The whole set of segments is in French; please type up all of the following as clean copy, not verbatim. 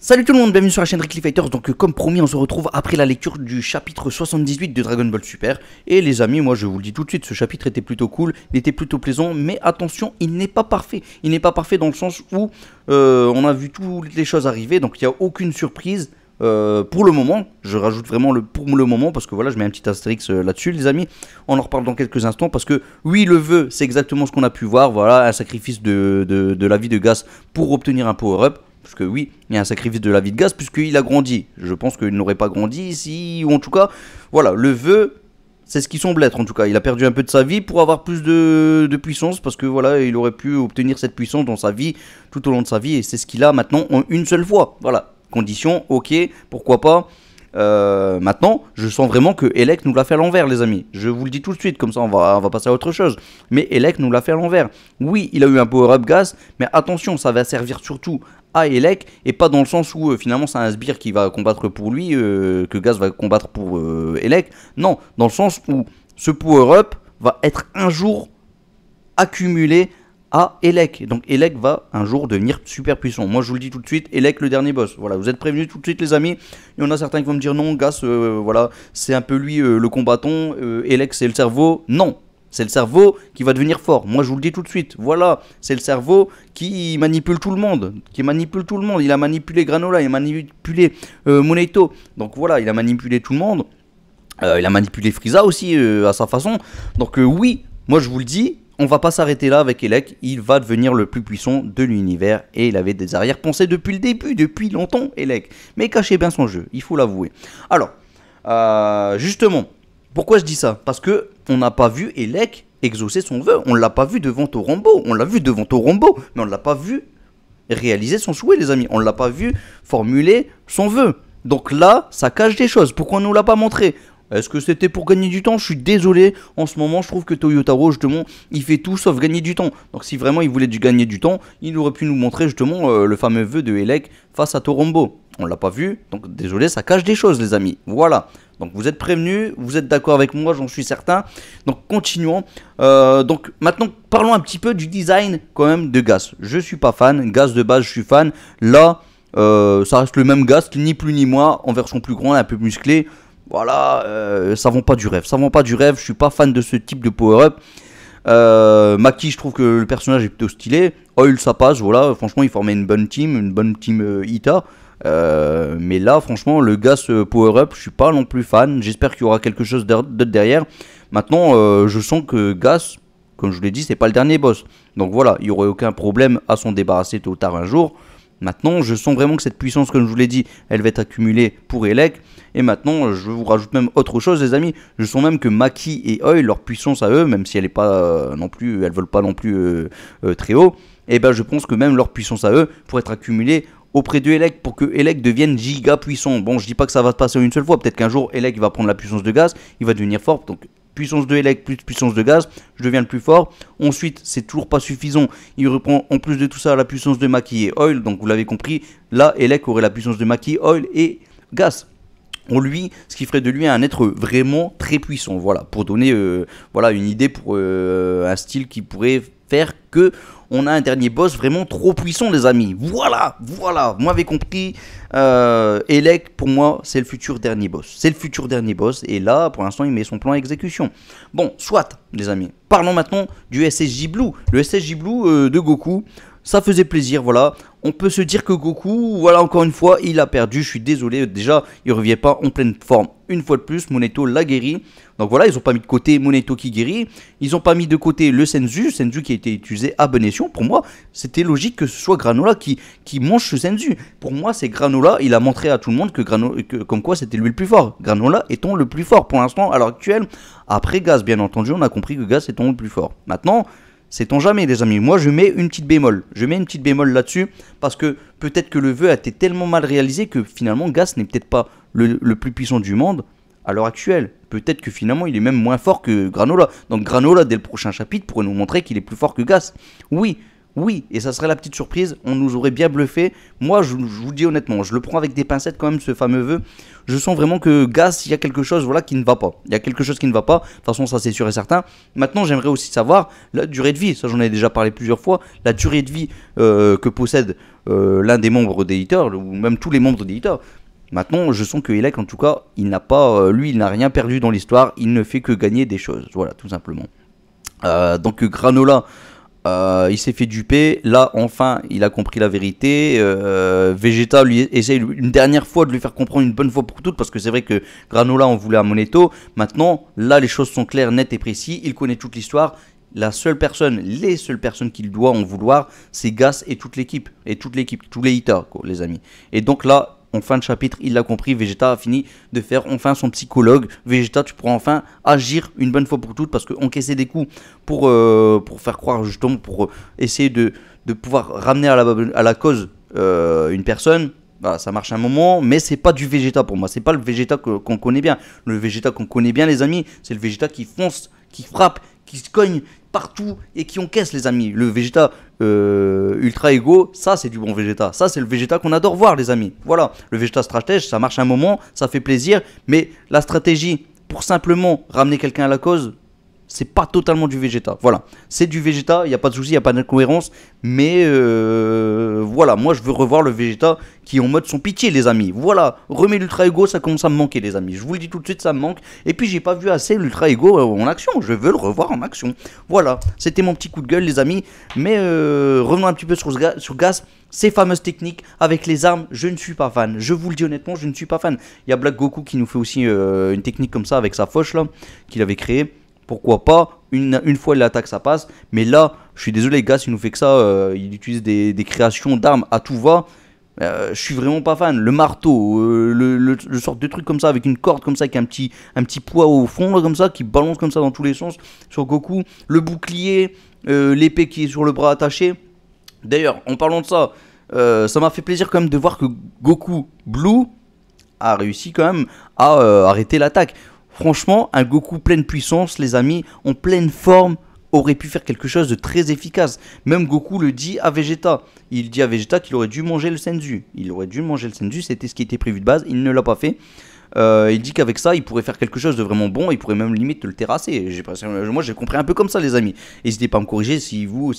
Salut tout le monde, bienvenue sur la chaîne Rickly Fighters. Donc comme promis, on se retrouve après la lecture du chapitre 78 de Dragon Ball Super. Et les amis, moi je vous le dis tout de suite, ce chapitre était plutôt cool, il était plutôt plaisant. Mais attention, il n'est pas parfait. Il n'est pas parfait dans le sens où on a vu toutes les choses arriver. Donc il n'y a aucune surprise pour le moment. Je rajoute vraiment le pour le moment parce que voilà, je mets un petit astérix là-dessus les amis. On en reparle dans quelques instants parce que oui, le vœu, c'est exactement ce qu'on a pu voir. Voilà, un sacrifice de la vie de Gas pour obtenir un power-up. Parce que oui, il y a un sacrifice de la vie de Gas puisqu'il a grandi. Je pense qu'il n'aurait pas grandi ici, ou en tout cas, voilà, le vœu, c'est ce qui semble être en tout cas. Il a perdu un peu de sa vie pour avoir plus de puissance parce que voilà, il aurait pu obtenir cette puissance dans sa vie, tout au long de sa vie, et c'est ce qu'il a maintenant en une seule fois. Voilà, condition, ok, pourquoi pas. Maintenant, je sens vraiment que Elec nous l'a fait à l'envers, les amis. Je vous le dis tout de suite, comme ça on va passer à autre chose. Mais Elec nous l'a fait à l'envers. Oui, il a eu un power-up Gas, mais attention, ça va servir surtout à Elec et pas dans le sens où finalement c'est un sbire qui va combattre pour lui, que Gas va combattre pour Elec. Non, dans le sens où ce power-up va être un jour accumulé à Elec. Donc Elec va un jour devenir super puissant. Moi je vous le dis tout de suite, Elec le dernier boss. Voilà, vous êtes prévenus tout de suite les amis. Il y en a certains qui vont me dire non, Gas, voilà, c'est un peu lui le combattant, Elec c'est le cerveau. Non, c'est le cerveau qui va devenir fort. Moi je vous le dis tout de suite. Voilà, c'est le cerveau qui manipule tout le monde. Il a manipulé Granola, il a manipulé Moneto. Donc voilà, il a manipulé tout le monde. Il a manipulé Frieza aussi à sa façon. Donc oui, moi je vous le dis. On va pas s'arrêter là avec Elec, il va devenir le plus puissant de l'univers et il avait des arrière-pensées depuis le début, depuis longtemps Elec. Mais cachez bien son jeu, il faut l'avouer. Alors, justement, pourquoi je dis ça? Parce que on n'a pas vu Elec exaucer son vœu, on l'a pas vu devant Torombo, on l'a vu devant Torombo, mais on l'a pas vu réaliser son souhait les amis, on l'a pas vu formuler son vœu. Donc là, ça cache des choses, pourquoi on nous l'a pas montré? Est-ce que c'était pour gagner du temps? Je suis désolé, en ce moment je trouve que Toyotaro justement il fait tout sauf gagner du temps. Donc si vraiment il voulait gagner du temps, il aurait pu nous montrer justement le fameux vœu de Elec face à Torombo. On l'a pas vu, donc désolé, ça cache des choses les amis. Voilà, donc vous êtes prévenus, vous êtes d'accord avec moi, j'en suis certain. Donc continuons. Donc maintenant parlons un petit peu du design quand même de Gas. Je suis pas fan, Gas de base je suis fan. Là ça reste le même Gas, ni plus ni moins, en version plus grande, un peu musclé. Voilà, ça vend pas du rêve, je suis pas fan de ce type de power-up. Maki, je trouve que le personnage est plutôt stylé. Oil, ça passe, voilà, franchement, il formait une bonne team Ita. Mais là, franchement, le Gas power-up, je suis pas non plus fan. J'espère qu'il y aura quelque chose d'autre derrière. Maintenant, je sens que Gas, comme je vous l'ai dit, c'est pas le dernier boss. Donc voilà, il y aurait aucun problème à s'en débarrasser tôt ou tard un jour. Maintenant, je sens vraiment que cette puissance, comme je vous l'ai dit, elle va être accumulée pour Elec. Et maintenant, je vous rajoute même autre chose, les amis. Je sens même que Maki et Oil, leur puissance à eux, même si elle est pas non plus, elles volent pas non plus très haut, et ben je pense que même leur puissance à eux pourrait être accumulée auprès de Elec pour que Elec devienne giga puissant. Bon, je dis pas que ça va se passer en une seule fois. Peut-être qu'un jour, Elec va prendre la puissance de Gas, il va devenir fort. Donc puissance de Elec plus puissance de Gas, je deviens le plus fort. Ensuite, c'est toujours pas suffisant. Il reprend en plus de tout ça la puissance de Maki et Oil. Donc vous l'avez compris, là Elec aurait la puissance de Maki, Oil et Gas. On lui, ce qui ferait de lui un être vraiment très puissant. Voilà, pour donner voilà, une idée pour un style qui pourrait faire que on a un dernier boss vraiment trop puissant les amis. Voilà, voilà, vous m'avez compris. Elec pour moi c'est le futur dernier boss. C'est le futur dernier boss et là pour l'instant il met son plan à exécution. Bon, soit les amis. Parlons maintenant du SSJ Blue. Le SSJ Blue de Goku. Ça faisait plaisir, voilà. On peut se dire que Goku, voilà, encore une fois, il a perdu. Je suis désolé, déjà, il revient pas en pleine forme. Une fois de plus, Moneto l'a guéri. Donc voilà, ils ont pas mis de côté Moneto qui guérit. Ils ont pas mis de côté le Senzu. Senzu qui a été utilisé à bon escient. Pour moi, c'était logique que ce soit Granola qui mange ce Senzu. Pour moi, c'est Granola. Il a montré à tout le monde que comme quoi c'était lui le plus fort. Granola étant le plus fort pour l'instant, à l'heure actuelle. Après Gas, bien entendu, on a compris que Gas étant le plus fort. Maintenant, sait-on jamais les amis, moi je mets une petite bémol. Je mets une petite bémol là-dessus parce que peut-être que le vœu a été tellement mal réalisé que finalement Gas n'est peut-être pas le plus puissant du monde à l'heure actuelle. Peut-être que finalement il est même moins fort que Granola. Donc Granola dès le prochain chapitre pourrait nous montrer qu'il est plus fort que Gas. Oui, Oui, et ça serait la petite surprise, on nous aurait bien bluffé. Moi, je vous dis honnêtement, je le prends avec des pincettes quand même, ce fameux vœu. Je sens vraiment que Gas, il y a quelque chose voilà, qui ne va pas. Il y a quelque chose qui ne va pas, de toute façon ça c'est sûr et certain. Maintenant, j'aimerais aussi savoir la durée de vie, ça j'en ai déjà parlé plusieurs fois, la durée de vie que possède l'un des membres des Hitters, ou même tous les membres des Hitters. Maintenant, je sens que Elec, en tout cas, il n'a pas, lui, il n'a rien perdu dans l'histoire, il ne fait que gagner des choses, voilà, tout simplement. Donc Granola, il s'est fait duper. Là, enfin, il a compris la vérité. Vegeta lui essaye une dernière fois de lui faire comprendre une bonne fois pour toutes, parce que c'est vrai que Granola en voulait à Moneto. Maintenant, là, les choses sont claires, nettes et précises. Il connaît toute l'histoire. La seule personne, les seules personnes qu'il doit en vouloir, c'est Gas et toute l'équipe, tous les Hitters, quoi, les amis. Et donc là, en fin de chapitre, il l'a compris, Vegeta a fini de faire enfin son psychologue. Vegeta, tu pourras enfin agir une bonne fois pour toutes, parce que encaisser des coups pour faire croire justement, pour essayer de pouvoir ramener à la cause une personne, bah, ça marche un moment, mais c'est pas du Vegeta pour moi, c'est pas le Vegeta qu'on connaît bien. Le Vegeta qu'on connaît bien, les amis, c'est le Vegeta qui fonce, qui frappe, qui se cogne partout et qui encaisse, les amis. Le Vegeta Ultra Ego, ça c'est du bon Vegeta. Ça c'est le Vegeta qu'on adore voir, les amis. Voilà, le Vegeta stratège, ça marche un moment, ça fait plaisir, mais la stratégie pour simplement ramener quelqu'un à la cause, c'est pas totalement du Vegeta. Voilà, c'est du Vegeta, il n'y a pas de souci, il n'y a pas d'incohérence, mais voilà, moi je veux revoir le Vegeta qui est en mode son pitié, les amis. Voilà, remets l'Ultra Ego, ça commence à me manquer, les amis. Je vous le dis tout de suite, ça me manque. Et puis j'ai pas vu assez l'Ultra Ego en action, je veux le revoir en action. Voilà, c'était mon petit coup de gueule, les amis. Mais revenons un petit peu sur Gas. Ces fameuses techniques avec les armes, je ne suis pas fan. Je vous le dis honnêtement, je ne suis pas fan. Il y a Black Goku qui nous fait aussi une technique comme ça avec sa foche là, qu'il avait créée. Pourquoi pas, une fois il attaque, ça passe. Mais là, je suis désolé, Gas, il nous fait que ça. Il utilise des créations d'armes à tout va. Je suis vraiment pas fan. Le marteau, le sort de truc comme ça, avec une corde comme ça, avec un petit poids au fond, là, comme ça, qui balance comme ça dans tous les sens sur Goku. Le bouclier, l'épée qui est sur le bras attaché. D'ailleurs, en parlant de ça, ça m'a fait plaisir quand même de voir que Goku Blue a réussi quand même à arrêter l'attaque. Franchement, un Goku pleine puissance, les amis, en pleine forme, aurait pu faire quelque chose de très efficace. Même Goku le dit à Vegeta. Il dit à Vegeta qu'il aurait dû manger le Senzu. Il aurait dû manger le Senzu, c'était ce qui était prévu de base, il ne l'a pas fait. Il dit qu'avec ça, il pourrait faire quelque chose de vraiment bon, il pourrait même limite le terrasser. Moi, j'ai compris un peu comme ça, les amis. N'hésitez pas à me corriger si vous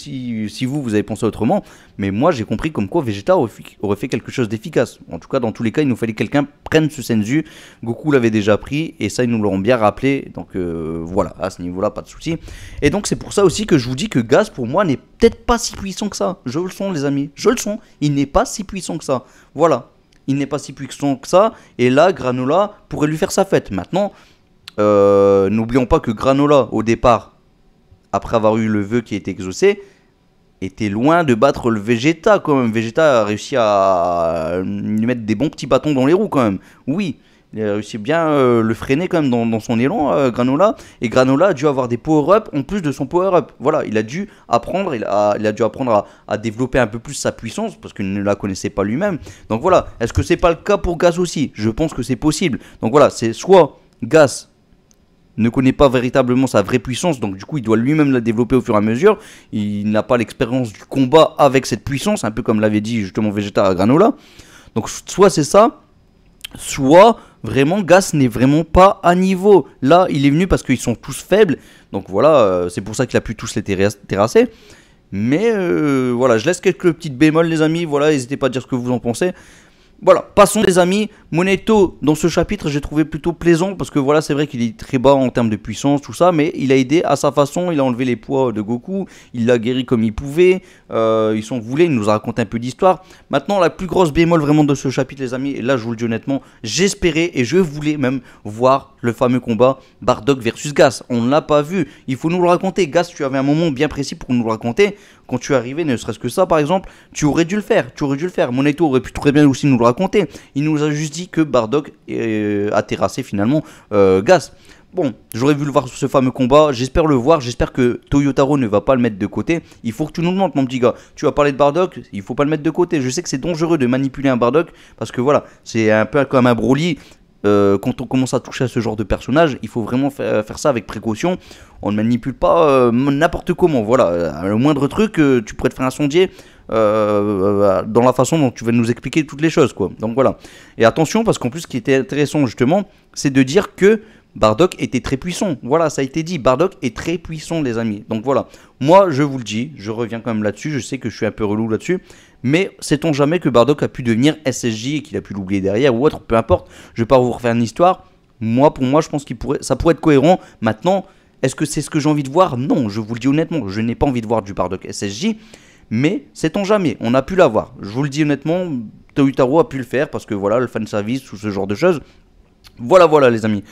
avez pensé autrement. Mais moi, j'ai compris comme quoi Vegeta aurait fait quelque chose d'efficace. En tout cas, dans tous les cas, il nous fallait que quelqu'un prenne ce Senzu. Goku l'avait déjà pris et ça, ils nous l'auront bien rappelé. Donc voilà, à ce niveau-là, pas de souci. Et donc, c'est pour ça aussi que je vous dis que Gas, pour moi, n'est peut-être pas si puissant que ça. Je le sens, les amis. Je le sens. Il n'est pas si puissant que ça. Voilà. Il n'est pas si puissant que ça. Et là, Granola pourrait lui faire sa fête. Maintenant, n'oublions pas que Granola, au départ, après avoir eu le vœu qui a été exaucé, était loin de battre le Vegeta quand même. Vegeta a réussi à lui mettre des bons petits bâtons dans les roues quand même. Oui, il a réussi bien le freiner quand même dans son élan, Granola. Et Granola a dû avoir des power-up en plus de son power-up. Voilà, il a dû apprendre, il a dû apprendre à développer un peu plus sa puissance parce qu'il ne la connaissait pas lui-même. Donc voilà, est-ce que c'est pas le cas pour Gas aussi? Je pense que c'est possible. Donc voilà, c'est soit Gas ne connaît pas véritablement sa vraie puissance, donc du coup il doit lui-même la développer au fur et à mesure. Il n'a pas l'expérience du combat avec cette puissance, un peu comme l'avait dit justement Vegeta à Granola. Donc soit c'est ça, soit vraiment Gas n'est vraiment pas à niveau. Là il est venu parce qu'ils sont tous faibles, donc voilà, c'est pour ça qu'il a pu tous les terrasser. Mais voilà, je laisse quelques petites bémols, les amis. Voilà, n'hésitez pas à dire ce que vous en pensez. Voilà, passons les amis. Moneto, dans ce chapitre, j'ai trouvé plutôt plaisant parce que voilà, c'est vrai qu'il est très bas en termes de puissance, tout ça, mais il a aidé à sa façon, il a enlevé les poids de Goku, il l'a guéri comme il pouvait, il s'en voulait, il nous a raconté un peu d'histoire. Maintenant, la plus grosse bémol vraiment de ce chapitre, les amis, et là je vous le dis honnêtement, j'espérais et je voulais même voir le fameux combat Bardock versus Gas. On ne l'a pas vu, il faut nous le raconter. Gas, tu avais un moment bien précis pour nous le raconter. Quand tu es arrivé, ne serait-ce que ça par exemple, tu aurais dû le faire. Moneto aurait pu très bien aussi nous le raconter. Il nous a juste dit que Bardock a terrassé finalement Gas. Bon, j'aurais vu le voir sur ce fameux combat, j'espère le voir, j'espère que Toyotaro ne va pas le mettre de côté. Il faut que tu nous le montres, mon petit gars. Tu vas parler de Bardock, il faut pas le mettre de côté. Je sais que c'est dangereux de manipuler un Bardock, parce que voilà, c'est un peu comme un Broly. quand on commence à toucher à ce genre de personnage, il faut vraiment faire ça avec précaution. On ne manipule pas n'importe comment. Voilà, le moindre truc, tu pourrais te faire un sondier dans la façon dont tu vas nous expliquer toutes les choses, quoi. Donc voilà. Et attention, parce qu'en plus, ce qui était intéressant justement, c'est de dire que Bardock était très puissant. Voilà, ça a été dit. Bardock est très puissant, les amis. Donc voilà. Moi, je vous le dis, je reviens quand même là-dessus. Je sais que je suis un peu relou là-dessus. Mais sait-on jamais que Bardock a pu devenir SSJ et qu'il a pu l'oublier derrière ou autre, peu importe. Je vais pas vous refaire une histoire. Moi, pour moi, je pense ça pourrait être cohérent. Maintenant, est-ce que c'est ce que j'ai envie de voir? Non, je vous le dis honnêtement. Je n'ai pas envie de voir du Bardock SSJ. Mais sait-on jamais, on a pu l'avoir. Je vous le dis honnêtement, Toyotaro a pu le faire parce que voilà, le fanservice ou ce genre de choses. Voilà les amis.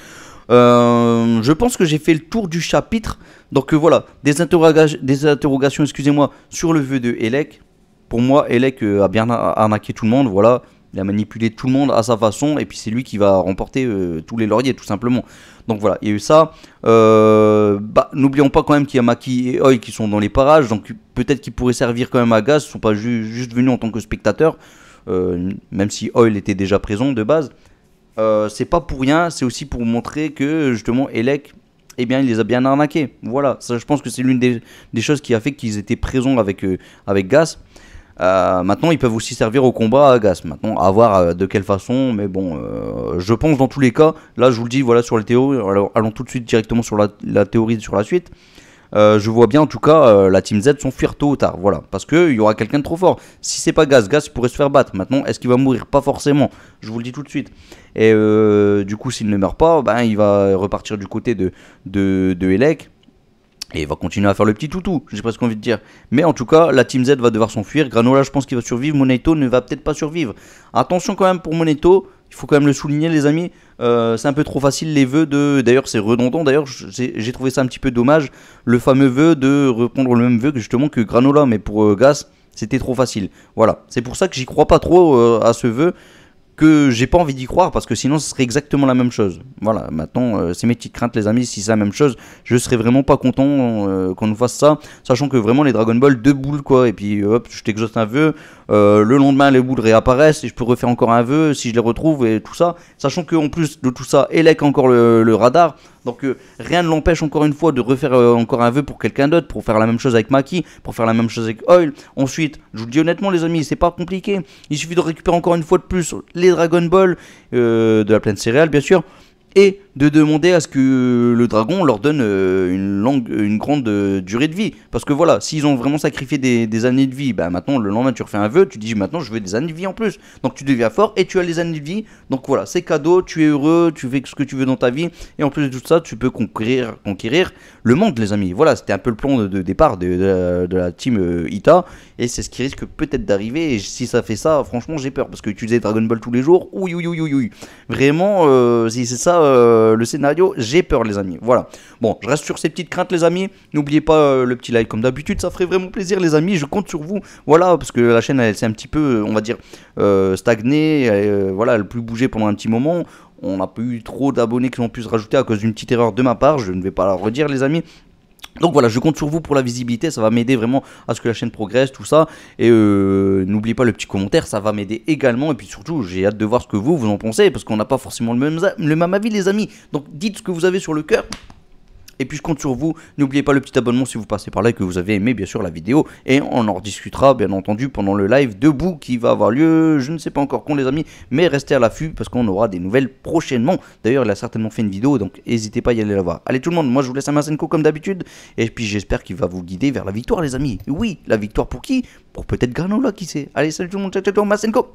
Je pense que j'ai fait le tour du chapitre. Donc voilà, des interrogations, excusez-moi, sur le vœu de Elec. Pour moi, Elec a bien arnaqué tout le monde, voilà. Il a manipulé tout le monde à sa façon. Et puis c'est lui qui va remporter tous les lauriers, tout simplement. Donc voilà, il y a eu ça. N'oublions pas quand même qu'il y a Maki et Oi qui sont dans les parages. Donc peut-être qu'ils pourraient servir quand même à Gas. Ils ne sont pas juste venus en tant que spectateurs. Même si Oi était déjà présent de base. C'est pas pour rien, c'est aussi pour montrer que justement Elec, eh bien, il les a bien arnaqués. Voilà, ça, je pense que c'est l'une des choses qui a fait qu'ils étaient présents avec Gas. Maintenant, ils peuvent aussi servir au combat à Gas. Maintenant, à voir de quelle façon, mais bon, je pense dans tous les cas. Là, je vous le dis, voilà sur les théories. Alors, allons tout de suite directement sur la théorie sur la suite. Je vois bien en tout cas la Team Z s'enfuir tôt ou tard, voilà, parce qu'il y aura quelqu'un de trop fort. Si c'est pas Gas il pourrait se faire battre. Maintenant, est-ce qu'il va mourir? Pas forcément, je vous le dis tout de suite. Et du coup, s'il ne meurt pas, ben, il va repartir du côté de Elec. Et il va continuer à faire le petit toutou, j'ai presque envie de dire. Mais en tout cas, la Team Z va devoir s'enfuir. Granola, je pense qu'il va survivre. Moneto ne va peut-être pas survivre. Attention quand même pour Moneto. Il faut quand même le souligner, les amis. C'est un peu trop facile les vœux de... D'ailleurs, c'est redondant. D'ailleurs, j'ai trouvé ça un petit peu dommage. Le fameux vœu de reprendre le même vœu que justement que Granola. Mais pour Gas, c'était trop facile. Voilà. C'est pour ça que j'y crois pas trop à ce vœu. Que j'ai pas envie d'y croire parce que sinon ce serait exactement la même chose. Voilà, maintenant c'est mes petites craintes les amis, si c'est la même chose, je serais vraiment pas content qu'on nous fasse ça, sachant que vraiment les Dragon Ball, 2 boules quoi, et puis hop, je t'exauce un vœu, le lendemain les boules réapparaissent et je peux refaire encore un vœu si je les retrouve et tout ça, sachant qu'en plus de tout ça, Elec a encore le radar. Donc rien ne l'empêche encore une fois de refaire encore un vœu pour quelqu'un d'autre, pour faire la même chose avec Maki, pour faire la même chose avec Oil. Ensuite, je vous le dis honnêtement les amis, c'est pas compliqué. Il suffit de récupérer encore une fois de plus les Dragon Ball de la plaine céréale bien sûr. Et de demander à ce que le dragon leur donne une grande durée de vie. Parce que voilà, s'ils ont vraiment sacrifié des années de vie, bah maintenant le lendemain tu refais un vœu, tu dis maintenant je veux des années de vie en plus. Donc tu deviens fort et tu as les années de vie. Donc voilà, c'est cadeau, tu es heureux, tu fais ce que tu veux dans ta vie. Et en plus de tout ça, tu peux conquérir le monde les amis. Voilà, c'était un peu le plan de départ de la team Ita. Et c'est ce qui risque peut-être d'arriver. Et si ça fait ça, franchement j'ai peur. Parce que utiliser Dragon Ball tous les jours, ouïe. Vraiment, si c'est ça le scénario, j'ai peur les amis. Voilà. Bon, je reste sur ces petites craintes les amis. N'oubliez pas le petit like comme d'habitude, ça ferait vraiment plaisir les amis. Je compte sur vous. Voilà, parce que la chaîne elle s'est un petit peu, on va dire, stagnée. Voilà, elle n'a plus bougé pendant un petit moment. On n'a pas eu trop d'abonnés qui ont pu se rajouter à cause d'une petite erreur de ma part. Je ne vais pas la redire les amis. Donc voilà, je compte sur vous pour la visibilité, ça va m'aider vraiment à ce que la chaîne progresse, tout ça. Et n'oubliez pas le petit commentaire, ça va m'aider également. Et puis surtout, j'ai hâte de voir ce que vous en pensez, parce qu'on n'a pas forcément le même avis les amis. Donc dites ce que vous avez sur le cœur. Et puis je compte sur vous, n'oubliez pas le petit abonnement si vous passez par là et que vous avez aimé bien sûr la vidéo. Et on en rediscutera bien entendu pendant le live debout qui va avoir lieu, je ne sais pas encore quand les amis. Mais restez à l'affût parce qu'on aura des nouvelles prochainement. D'ailleurs il a certainement fait une vidéo donc n'hésitez pas à y aller la voir. Allez tout le monde, moi je vous laisse un Masenko comme d'habitude. Et puis j'espère qu'il va vous guider vers la victoire les amis. Oui, la victoire pour qui? Pour peut-être Granola qui sait. Allez salut tout le monde, ciao ciao, Masenko.